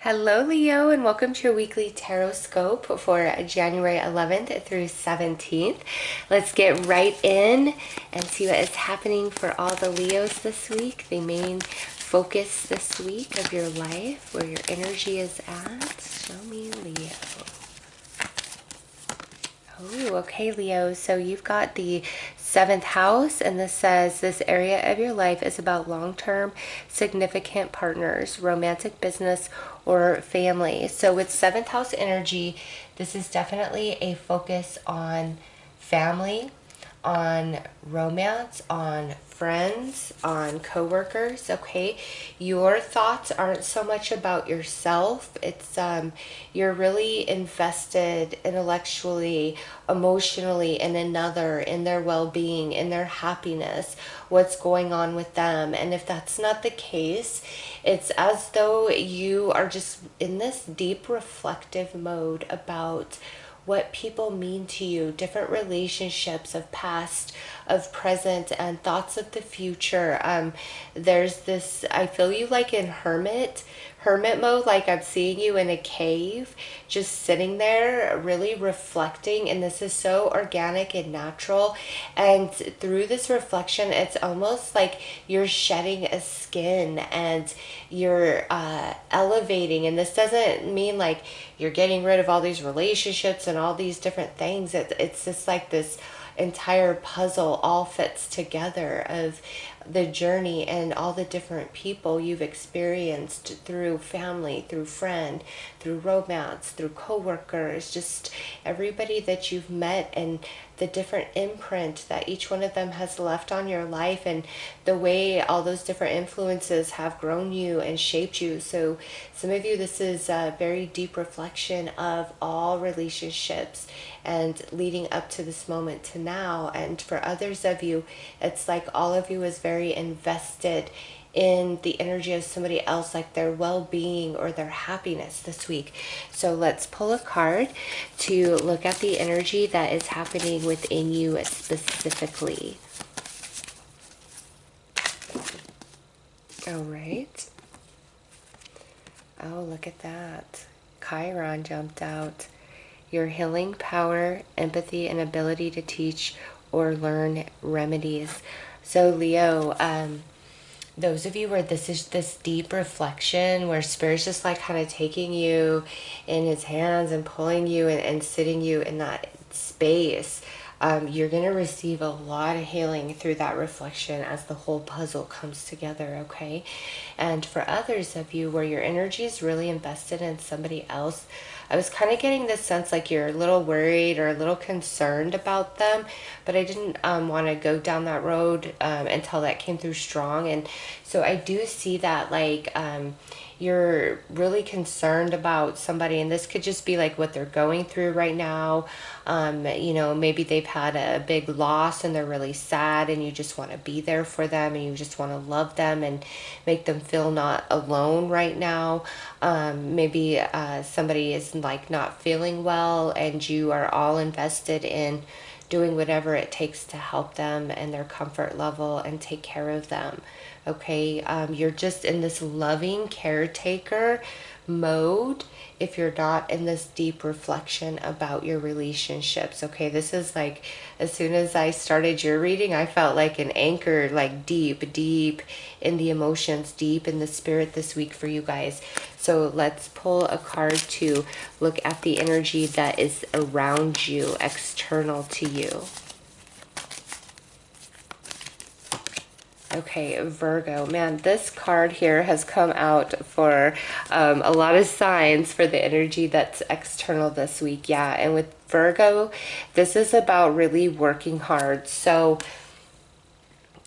Hello, Leo, and welcome to your weekly Tarotscope for January 11th through 17th. Let's get right in and see what is happening for all the Leos this week, the main focus this week of your life, where your energy is at. Show me, Leo. Oh, okay, Leo. So you've got the seventh house, and this says this area of your life is about long-term significant partners, romantic, business, or family. So with seventh house energy, this is definitely a focus on family, on romance, on friends, on coworkers. Okay, your thoughts aren't so much about yourself. It's you're really invested intellectually, emotionally in another, in their well-being, in their happiness, what's going on with them. And if that's not the case, it's as though you are just in this deep reflective mode about what people mean to you, different relationships of past, of present, and thoughts of the future. There's this, I feel you like in hermit mode, like I'm seeing you in a cave, just sitting there, really reflecting. And this is so organic and natural. And through this reflection, it's almost like you're shedding a skin and you're elevating. And this doesn't mean like you're getting rid of all these relationships and all these different things. It's just like this entire puzzle all fits together of the journey and all the different people you've experienced through family, through friend, through romance, through coworkers, just everybody that you've met and the different imprint that each one of them has left on your life and the way all those different influences have grown you and shaped you. So some of you, this is a very deep reflection of all relationships and leading up to this moment to now. And for others of you, it's like all of you is very invested in the energy of somebody else, like their well-being or their happiness this week. So let's pull a card to look at the energy that is happening within you specifically. All right. Oh, look at that. Chiron jumped out. Your healing power, empathy, and ability to teach or learn remedies. So Leo, those of you where this is this deep reflection where Spirit's just like kind of taking you in his hands and pulling you and sitting you in that space, you're going to receive a lot of healing through that reflection as the whole puzzle comes together, okay? And for others of you where your energy is really invested in somebody else, I was kind of getting this sense like you're a little worried or a little concerned about them, but I didn't want to go down that road until that came through strong. And so I do see that like you're really concerned about somebody, and this could just be like what they're going through right now. You know, maybe they've had a big loss and they're really sad and you just want to be there for them and you just want to love them and make them feel not alone right now. Maybe somebody is like not feeling well and you are all invested in doing whatever it takes to help them and their comfort level and take care of them. Okay, you're just in this loving caretaker mode if you're not in this deep reflection about your relationships. Okay, this is like, as soon as I started your reading, I felt like an anchor, like deep in the emotions, deep in the spirit this week for you guys. So let's pull a card to look at the energy that is around you, external to you. Okay, Virgo. Man, this card here has come out for a lot of signs for the energy that's external this week. Yeah, and with Virgo, this is about really working hard. So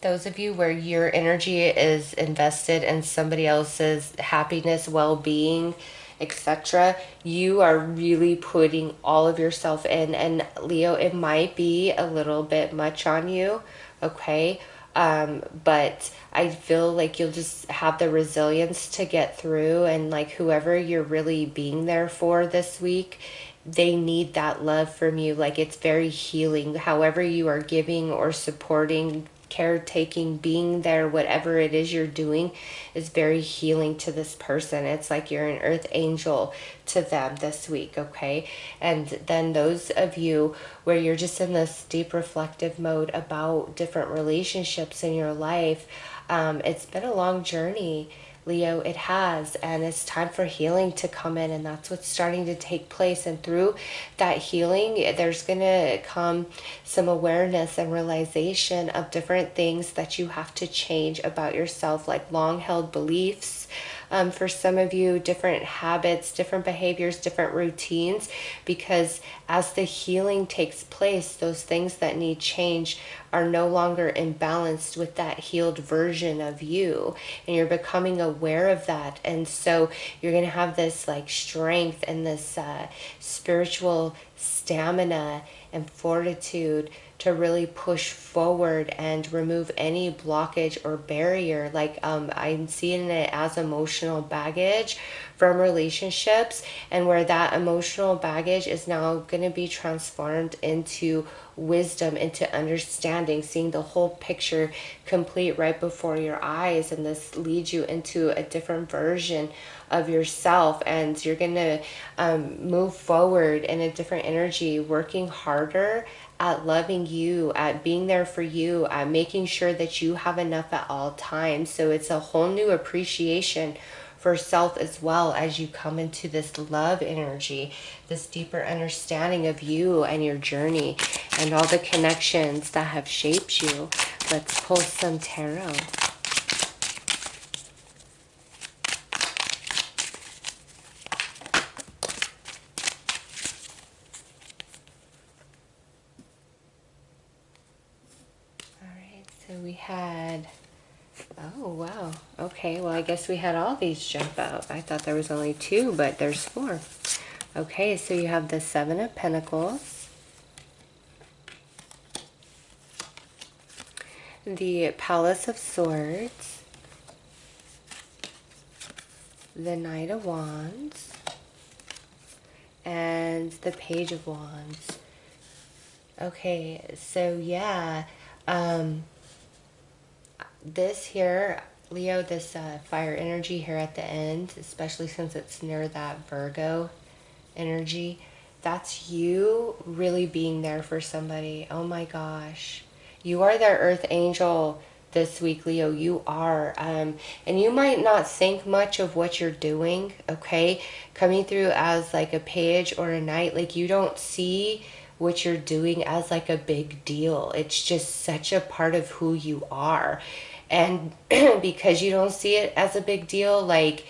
those of you where your energy is invested in somebody else's happiness, well-being, etc., you are really putting all of yourself in. And Leo, it might be a little bit much on you, okay? But I feel like you'll just have the resilience to get through, and like whoever you're really being there for this week, they need that love from you. Like it's very healing. However you are giving or supporting, caretaking, being there, whatever it is you're doing is very healing to this person. It's like you're an earth angel to them this week, okay? And then those of you where you're just in this deep reflective mode about different relationships in your life, it's been a long journey, Leo, it has, and it's time for healing to come in, and that's what's starting to take place. And through that healing, there's going to come some awareness and realization of different things that you have to change about yourself, like long held beliefs. For some of you, different habits, different behaviors, different routines, because as the healing takes place, those things that need change are no longer imbalanced with that healed version of you, and you're becoming aware of that. And so you're going to have this like strength and this spiritual stamina and fortitude to really push forward and remove any blockage or barrier. Like I'm seeing it as emotional baggage from relationships, and where that emotional baggage is now going to be transformed into wisdom, into understanding, seeing the whole picture complete right before your eyes. And this leads you into a different version of yourself, and you're going to move forward in a different energy, working harder at loving you, at being there for you, at making sure that you have enough at all times. So it's a whole new appreciation for self, as well as you come into this love energy, this deeper understanding of you and your journey and all the connections that have shaped you. Let's pull some tarot. So we had, oh wow, okay, well I guess we had all these jump out. I thought there was only 2, but there's 4. Okay, so you have the 7 of Pentacles, the Palace of Swords, the Knight of Wands, and the Page of Wands. Okay, so yeah, this here, Leo, this fire energy here at the end, especially since it's near that Virgo energy, that's you really being there for somebody. Oh my gosh. You are their earth angel this week, Leo. You are. And you might not think much of what you're doing, okay? Coming through as like a page or a knight, like you don't see what you're doing as like a big deal. It's just such a part of who you are. And because you don't see it as a big deal, like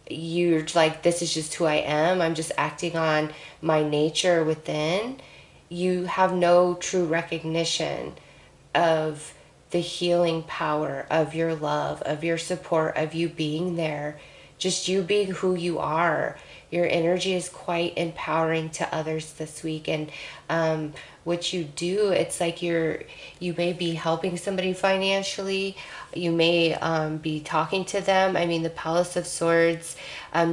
you're like, this is just who I am, I'm just acting on my nature within, you have no true recognition of the healing power of your love, of your support, of you being there, just you being who you are. Your energy is quite empowering to others this week. And what you do, it's like you may be helping somebody financially, you may be talking to them. I mean, the Palace of Swords,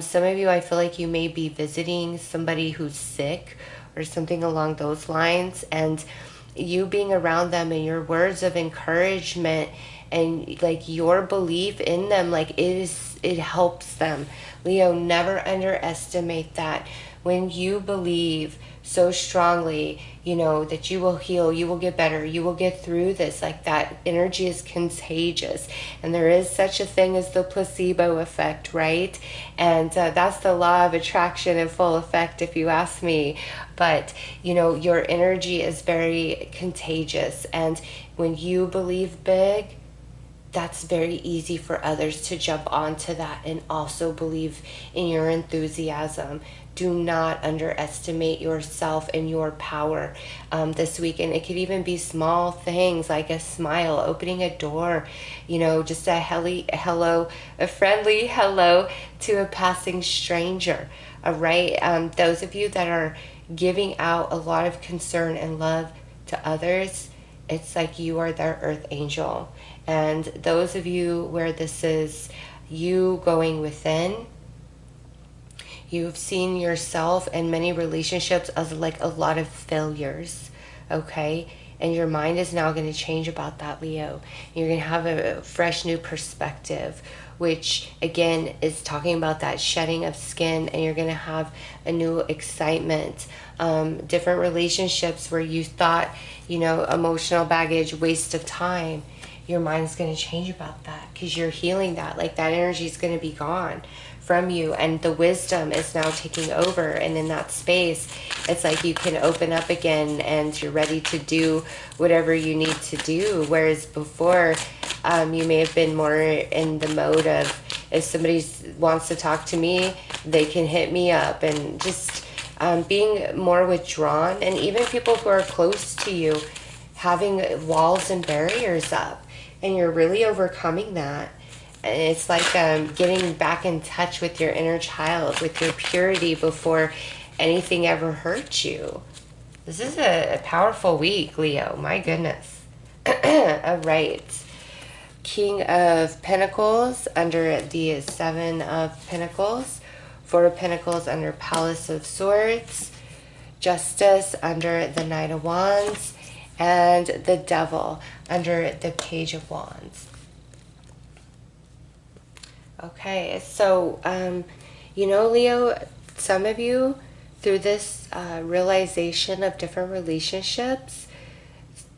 some of you, I feel like you may be visiting somebody who's sick or something along those lines, and you being around them and your words of encouragement and like your belief in them, like it helps them. Leo, never underestimate that. When you believe so strongly, you know, that you will heal, you will get better, you will get through this, like that energy is contagious. And there is such a thing as the placebo effect, right? And that's the law of attraction in full effect, if you ask me. But, you know, your energy is very contagious. And when you believe big, that's very easy for others to jump onto that and also believe in your enthusiasm. Do not underestimate yourself and your power this week. And it could even be small things like a smile, opening a door, you know, just a hello, a friendly hello to a passing stranger. All right. Those of you that are giving out a lot of concern and love to others, it's like you are their earth angel. And those of you where this is you going within, you've seen yourself and many relationships as like a lot of failures, okay? And your mind is now going to change about that, Leo. You're going to have a fresh new perspective, which again is talking about that shedding of skin, and you're going to have a new excitement. Different relationships where you thought, emotional baggage, waste of time, your mind's going to change about that because you're healing that. Like, that energy is going to be gone from you, and the wisdom is now taking over. And in that space, it's like you can open up again and you're ready to do whatever you need to do. Whereas before, you may have been more in the mode of, if somebody wants to talk to me, they can hit me up, and just being more withdrawn. And even people who are close to you, having walls and barriers up, and you're really overcoming that. And it's like getting back in touch with your inner child, with your purity before anything ever hurt you. This is a powerful week, Leo. My goodness. All right. King of Pentacles under the Seven of Pentacles. Four of Pentacles under Palace of Swords. Justice under the Knight of Wands. And the Devil under the Page of Wands. Okay, so, Leo, some of you, through this realization of different relationships,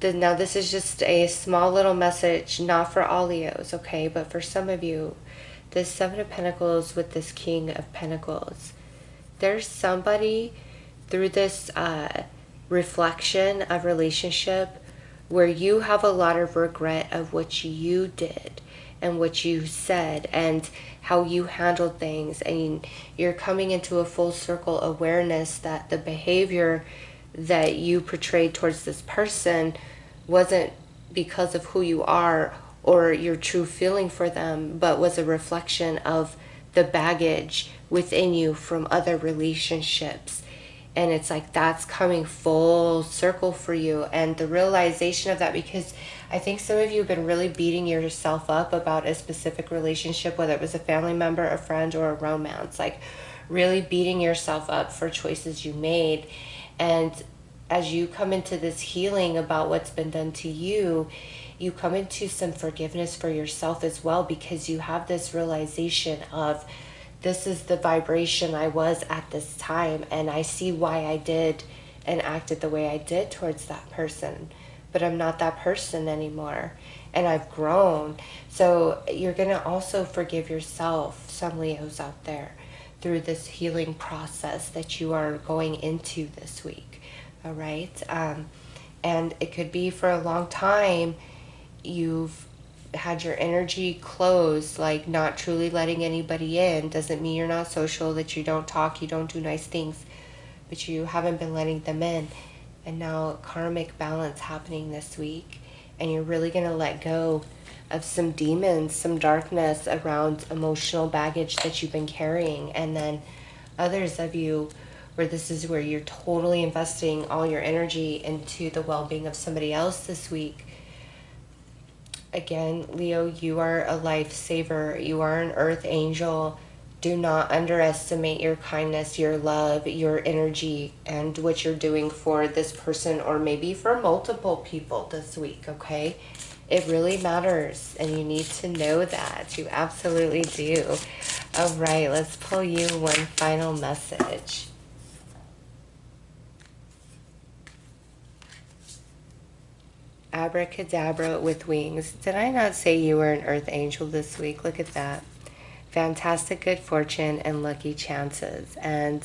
now this is just a small little message, not for all Leos, okay, but for some of you, this Seven of Pentacles with this King of Pentacles, there's somebody through this reflection of relationship where you have a lot of regret of what you did and what you said and how you handled things, and you're coming into a full circle awareness that the behavior that you portrayed towards this person wasn't because of who you are or your true feeling for them, but was a reflection of the baggage within you from other relationships. And it's like that's coming full circle for you, and the realization of that, because I think some of you have been really beating yourself up about a specific relationship, whether it was a family member, a friend, or a romance, like really beating yourself up for choices you made. And as you come into this healing about what's been done to you, you come into some forgiveness for yourself as well, because you have this realization of, this is the vibration I was at this time, and I see why I did and acted the way I did towards that person. But I'm not that person anymore, and I've grown. So you're going to also forgive yourself, some Leos out there, through this healing process that you are going into this week. All right? And it could be for a long time you've had your energy closed, like not truly letting anybody in. Doesn't mean you're not social, that you don't talk, you don't do nice things, but you haven't been letting them in. And now karmic balance happening this week, and you're really going to let go of some demons, some darkness around emotional baggage that you've been carrying. And then others of you, where this is where you're totally investing all your energy into the well-being of somebody else this week. Again, Leo, you are a lifesaver. You are an earth angel. Do not underestimate your kindness, your love, your energy, and what you're doing for this person, or maybe for multiple people this week, okay? It really matters, and you need to know that. You absolutely do. All right, let's pull you one final message. Abracadabra with wings. Did I not say you were an earth angel this week? Look at that. Fantastic good fortune and lucky chances. And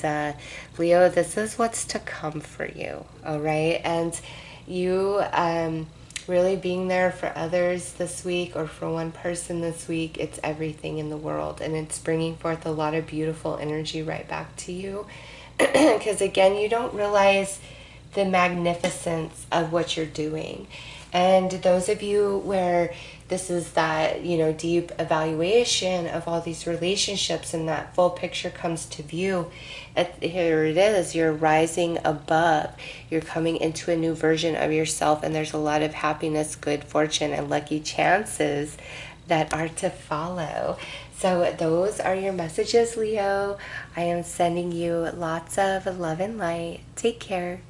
Leo, this is what's to come for you, all right? And you really being there for others this week, or for one person this week, it's everything in the world. And it's bringing forth a lot of beautiful energy right back to you. Because again, you don't realize the magnificence of what you're doing. And those of you where this is that, deep evaluation of all these relationships, and that full picture comes to view, here it is, you're rising above. You're coming into a new version of yourself, and there's a lot of happiness, good fortune, and lucky chances that are to follow. So those are your messages, Leo. I am sending you lots of love and light. Take care.